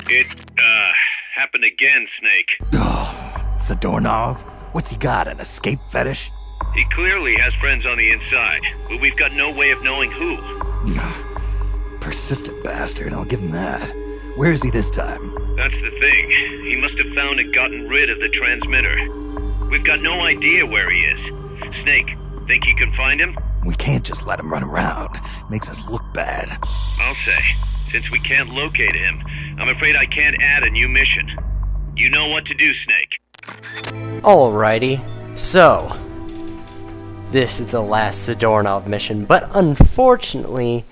It, happened again, Snake. Oh, it's the doorknob. What's he got, an escape fetish? He clearly has friends on the inside, but we've got no way of knowing who. Persistent bastard, I'll give him that. Where is he this time? That's the thing. He must have found and gotten rid of the transmitter. We've got no idea where he is. Snake, think you can find him? We can't just let him run around. Makes us look bad. I'll say. Since we can't locate him, I'm afraid I can't add a new mission. You know what to do, Snake. Alrighty. So, this is the last Zadornov mission, but unfortunately,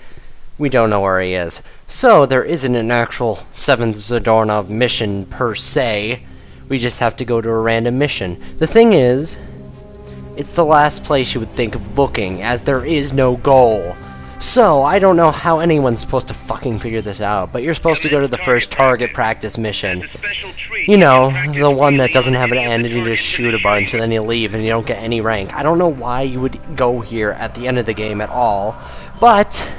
we don't know where he is. So, there isn't an actual 7th Zadornov mission per se. We just have to go to a random mission. The thing is, it's the last place you would think of looking, as there is no goal. So, I don't know how anyone's supposed to fucking figure this out, but you're supposed to go to the first target practice mission. You know, the one that doesn't have an end and you just shoot a bunch and then you leave and you don't get any rank. I don't know why you would go here at the end of the game at all, but,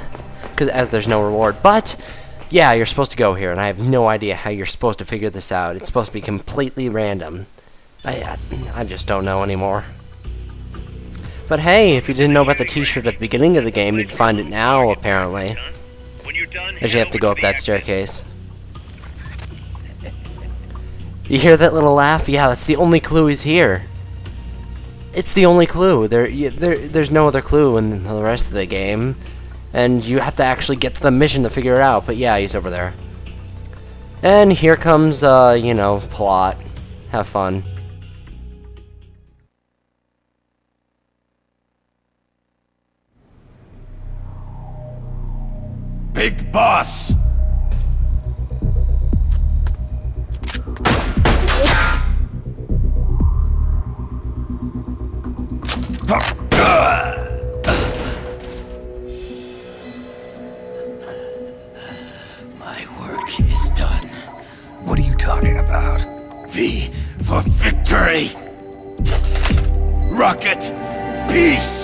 as there's no reward, but, yeah, you're supposed to go here, and I have no idea how you're supposed to figure this out. It's supposed to be completely random. I just don't know anymore. But hey, if you didn't know about the t-shirt at the beginning of the game, you'd find it now, apparently. As you have to go up that staircase. You hear that little laugh? Yeah, that's the only clue he's here. It's the only clue. There's no other clue in the rest of the game. And you have to actually get to the mission to figure it out. But yeah, he's over there. And here comes, you know, plot. Have fun. Big boss! My work is done. What are you talking about? V for victory! Rocket! Peace!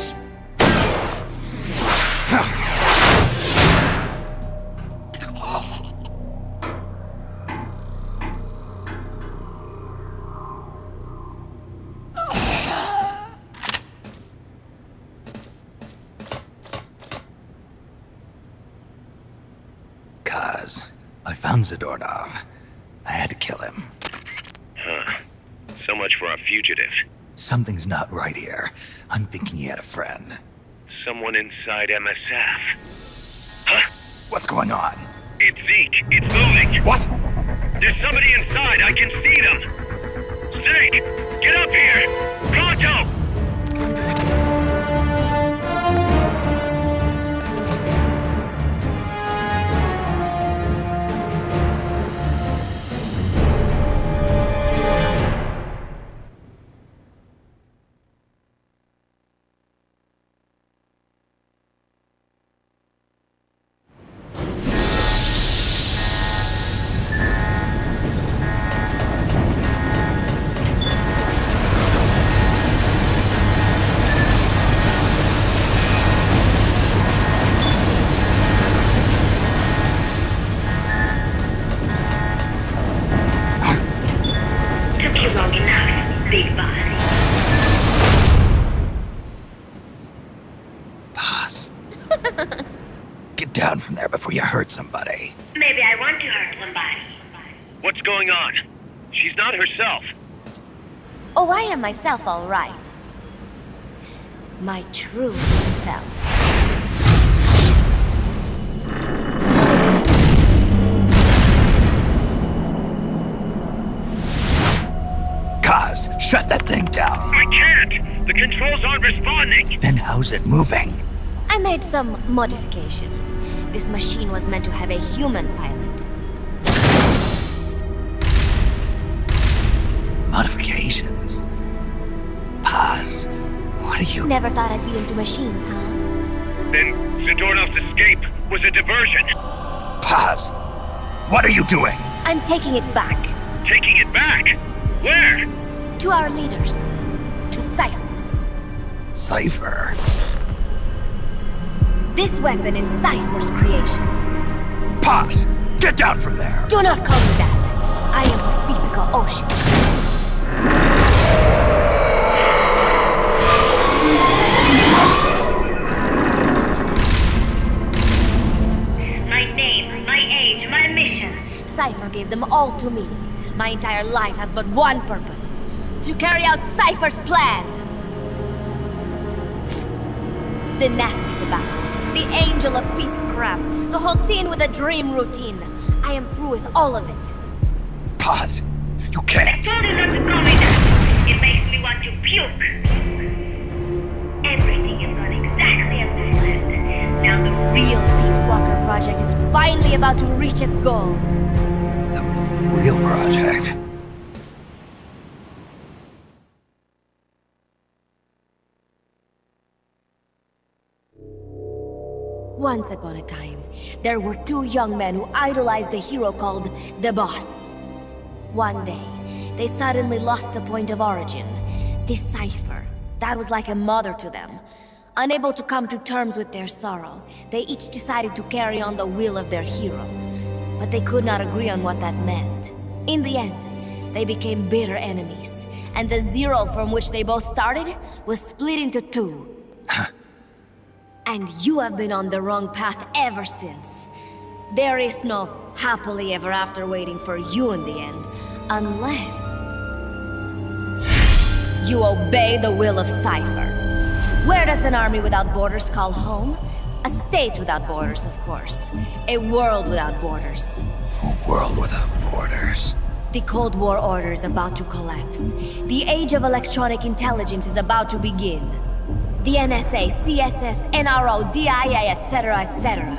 I found Zadornov. I had to kill him. Huh. So much for our fugitive. Something's not right here. I'm thinking he had a friend. Someone inside MSF. Huh? What's going on? It's Zeke. It's moving. What? There's somebody inside. I can see them. Snake, get up here. Pronto! Big body. Boss. Get down from there before you hurt somebody. Maybe I want to hurt somebody. What's going on? She's not herself. Oh, I am myself, all right. My true self. Kaz, shut that thing down. I can't! The controls aren't responding! Then how's it moving? I made some modifications. This machine was meant to have a human pilot. Modifications? Paz, what are you... Never thought I'd be into machines, huh? Then Zadornov's escape was a diversion. Paz, what are you doing? I'm taking it back. Taking it back? Where? To our leaders. To Cipher. Cipher? This weapon is Cipher's creation. Paz, Get down from there! Do not call me that. I am Pacifica Ocean. My name, my age, my mission. Cipher gave them all to me. My entire life has but one purpose. To carry out Cipher's plan. The nasty tobacco, the angel of peace crap, the whole teen with a dream routine. I am through with all of it. Pause. You can't. I told you not to call me that. It makes me want to puke. Everything is gone exactly as we planned. Now the real Peace Walker project is finally about to reach its goal. The real project? Once upon a time, there were two young men who idolized a hero called the Boss. One day, they suddenly lost the point of origin. This Cipher, that was like a mother to them. Unable to come to terms with their sorrow, they each decided to carry on the will of their hero. But they could not agree on what that meant. In the end, they became bitter enemies, and the zero from which they both started was split into two. And you have been on the wrong path ever since. There is no happily ever after waiting for you in the end, unless you obey the will of Cipher. Where does an army without borders call home? A state without borders, of course. A world without borders. A world without borders. The Cold War order is about to collapse. The age of electronic intelligence is about to begin. The NSA, CSS, NRO, DIA, etc., etc.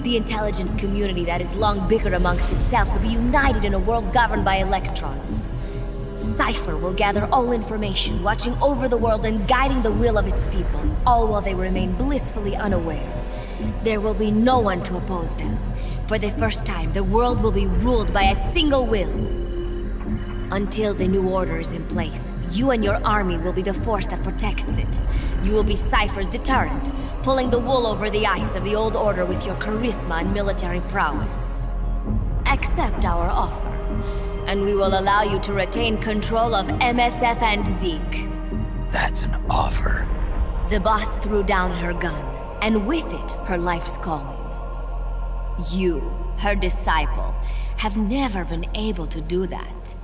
The intelligence community that is long bickered amongst itself will be united in a world governed by electrons. Cipher will gather all information, watching over the world and guiding the will of its people, all while they remain blissfully unaware. There will be no one to oppose them. For the first time, the world will be ruled by a single will. Until the new order is in place, you and your army will be the force that protects it. You will be Cipher's deterrent, pulling the wool over the eyes of the old order with your charisma and military prowess. Accept our offer, and we will allow you to retain control of MSF and Zeke. That's an offer. The boss threw down her gun, and with it, her life's calling. You, her disciple, have never been able to do that.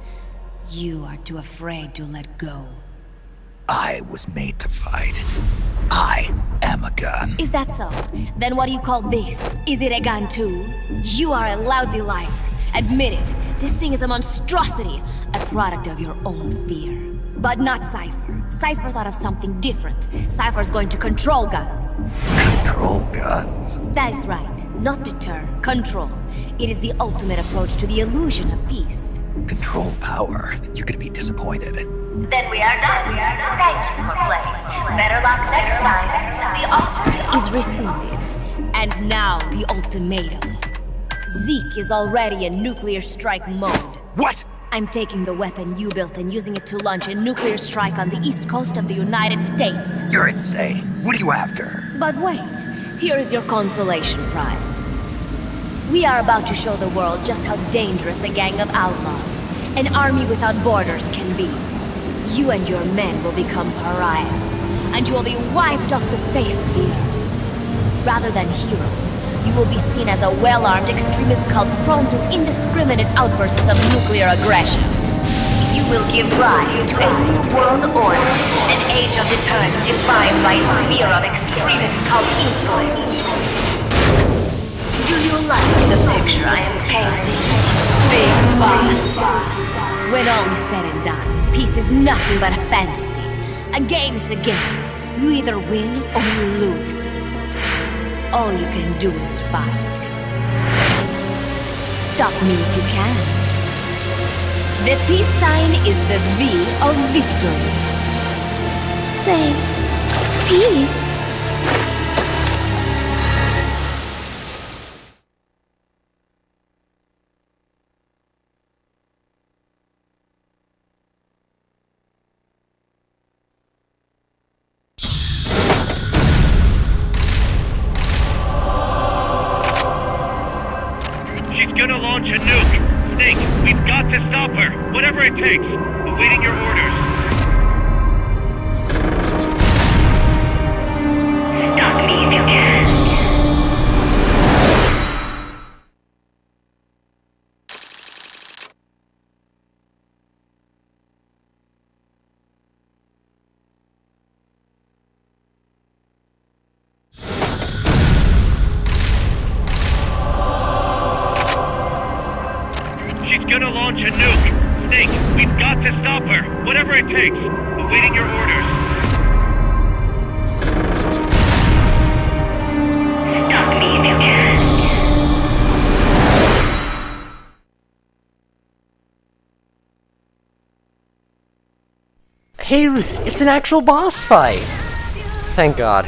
You are too afraid to let go. I was made to fight. I am a gun. Is that so? Then what do you call this? Is it a gun too? You are a lousy liar. Admit it. This thing is a monstrosity, a product of your own fear. But not Cipher. Cipher thought of something different. Cipher's going to control guns. Control guns? That is right. Not deter, control. It is the ultimate approach to the illusion of peace. Control power. You're gonna be disappointed. Then we are done. Thank you for playing. Better luck next time. The offer is rescinded. And now the ultimatum. Zeke is already in nuclear strike mode. What? I'm taking the weapon you built and using it to launch a nuclear strike on the east coast of the United States. You're insane. What are you after? But wait, here is your consolation prize. We are about to show the world just how dangerous a gang of outlaws, an army without borders can be. You and your men will become pariahs, and you will be wiped off the face of the earth. Rather than heroes, you will be seen as a well-armed extremist cult prone to indiscriminate outbursts of nuclear aggression. You will give rise to a new world order, an age of deterrence defined by its fear of extremist cult influence. Do you like the picture I am painting, Big Boss? When all is said and done, peace is nothing but a fantasy. A game is a game. You either win or you lose. All you can do is fight. Stop me if you can. The peace sign is the V of victory. Say, peace. She's Snake, we've got to stop her, whatever it takes. Awaiting your orders. Stop me if you can. She's gonna launch a nuke. Snake, we've got to stop her, whatever it takes. Awaiting your orders. Stop me if you can. Hey, it's an actual boss fight! Thank God.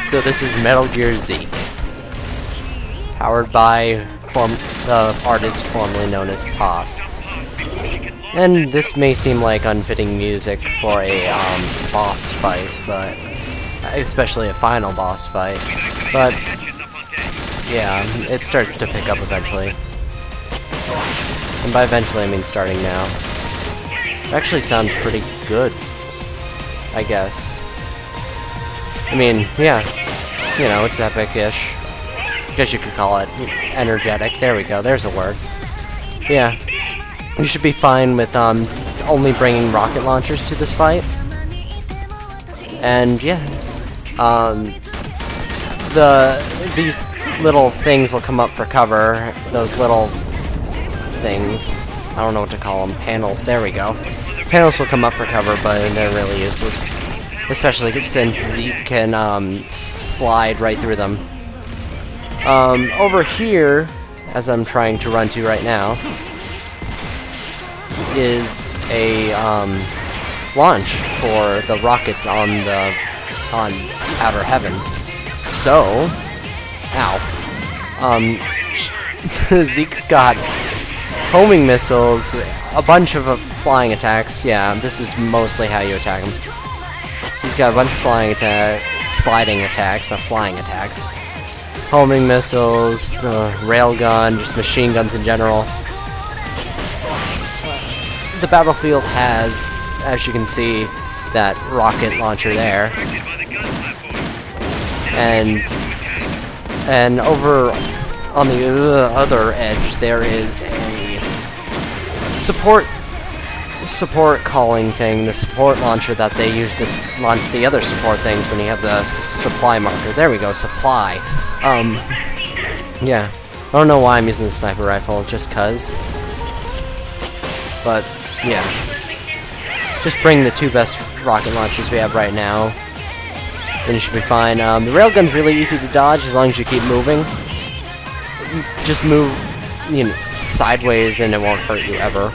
So this is Metal Gear Zeke. Powered by the artist formerly known as Paz. And this may seem like unfitting music for a boss fight, but especially a final boss fight. But yeah, it starts to pick up eventually. And by eventually I mean starting now. It actually sounds pretty good, I guess. I mean, yeah, you know, it's epic-ish. Guess you could call it energetic. There we go. There's a word. Yeah, you should be fine with only bringing rocket launchers to this fight. And yeah, these little things will come up for cover. Those little things. I don't know what to call them. Panels. There we go. Panels will come up for cover, but they're really useless, especially since Zeke can slide right through them. Over here, as I'm trying to run to right now, is a launch for the rockets on outer heaven. So, ow. Zeke's got homing missiles, a bunch of flying attacks. Yeah, this is mostly how you attack him. He's got a bunch of sliding attacks, not flying attacks. Homing missiles, railgun, just machine guns in general. The battlefield has, as you can see, that rocket launcher there. And over on the other edge there is a support calling thing, the support launcher that they use to launch the other support things when you have the supply marker. There we go, supply. Yeah. I don't know why I'm using the sniper rifle, just cuz. But, yeah. Just bring the two best rocket launchers we have right now, and you should be fine. The railgun's really easy to dodge as long as you keep moving. Just move, you know, sideways and it won't hurt you ever.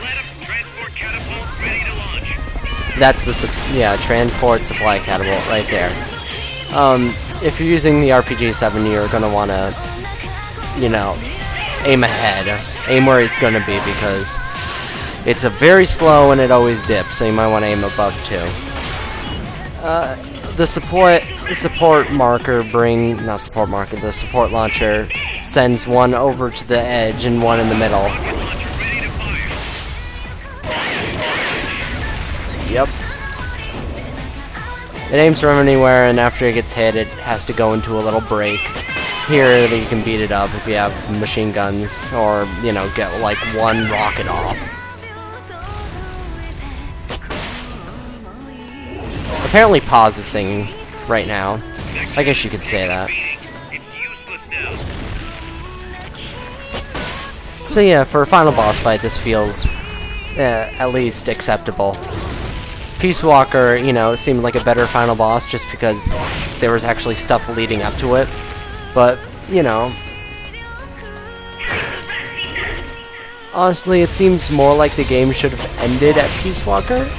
That's the, transport supply catapult right there. If you're using the RPG-7, you're going to want to, you know, aim ahead. Aim where it's going to be, because it's a very slow and it always dips, so you might want to aim above too. The support marker the support launcher sends one over to the edge and one in the middle. Yep. It aims from anywhere, and after it gets hit, it has to go into a little break. Here, you can beat it up if you have machine guns, or, you know, get like one rocket off. Apparently Paz is singing right now. I guess you could say that. So yeah, for a final boss fight, this feels at least acceptable. Peace Walker, you know, seemed like a better final boss just because there was actually stuff leading up to it. But, you know, honestly, it seems more like the game should have ended at Peace Walker.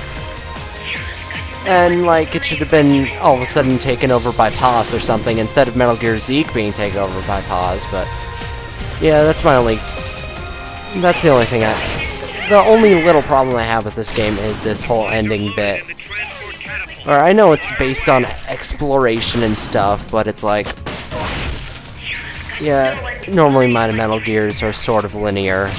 And, like, it should have been all of a sudden taken over by Paz or something instead of Metal Gear Zeke being taken over by Paz. But, yeah, that's the only thing the only little problem I have with this game is this whole ending bit. Or I know it's based on exploration and stuff, but it's like, yeah, normally my Metal Gears are sort of linear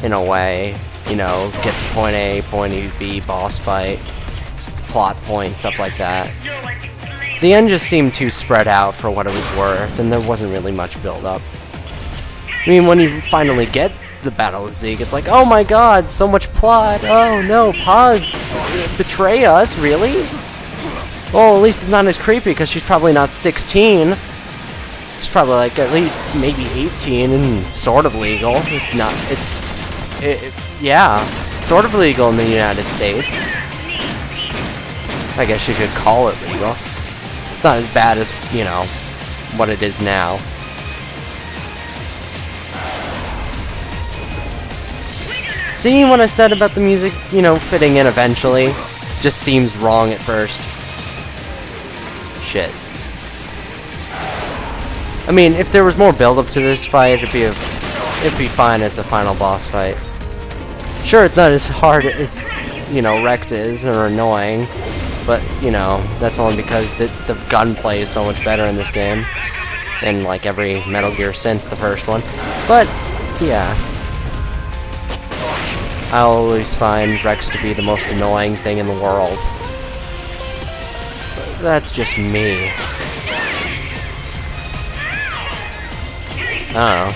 in a way. You know, get to point A, point B, boss fight, just plot point, stuff like that. The end just seemed too spread out for what it was worth, and there wasn't really much build-up. I mean, when you finally get the Battle of Zeke, it's like, oh my god, so much plot. Oh no, Paz betray us, really? Well, at least it's not as creepy because she's probably not 16. She's probably like at least maybe 18 and sort of legal. If not, yeah, sort of legal in the United States. I guess you could call it legal. It's not as bad as, you know, what it is now. See what I said about the music, you know, fitting in eventually? Just seems wrong at first. Shit. I mean, if there was more build-up to this fight, it'd be fine as a final boss fight. Sure, it's not as hard as, you know, Rex is, or annoying, but, you know, that's only because the gunplay is so much better in this game than, like, every Metal Gear since the first one. But, yeah. I always find Rex to be the most annoying thing in the world. But that's just me. I don't know.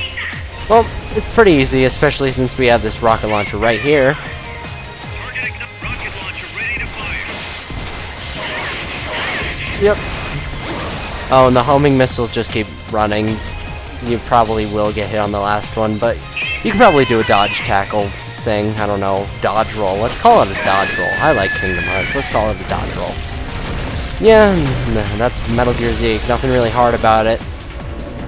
Well, it's pretty easy, especially since we have this rocket launcher right here. Yep. Oh, and the homing missiles just keep running. You probably will get hit on the last one, but you can probably do a dodge tackle thing. I don't know. Dodge roll. Let's call it a dodge roll. I like Kingdom Hearts. Let's call it a dodge roll. Yeah, that's Metal Gear Zeke. Nothing really hard about it.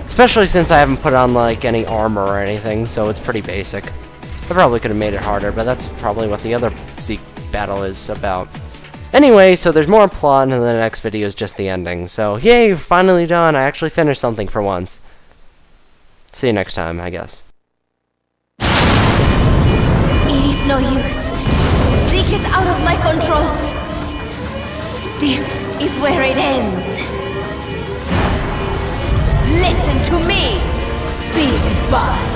Especially since I haven't put on, like, any armor or anything, so it's pretty basic. I probably could have made it harder, but that's probably what the other Zeke battle is about. Anyway, so there's more plot, and then the next video is just the ending. So, yay, finally done. I actually finished something for once. See you next time, I guess. It is no use. Zeke is out of my control. This is where it ends. Listen to me, Big Boss.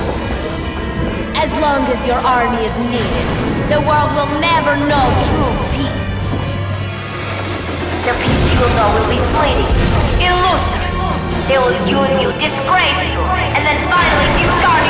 As long as your army is needed, the world will never know true peace. The peace you will know will be fleeting, elusive. They will use you, disgrace you, and then finally discard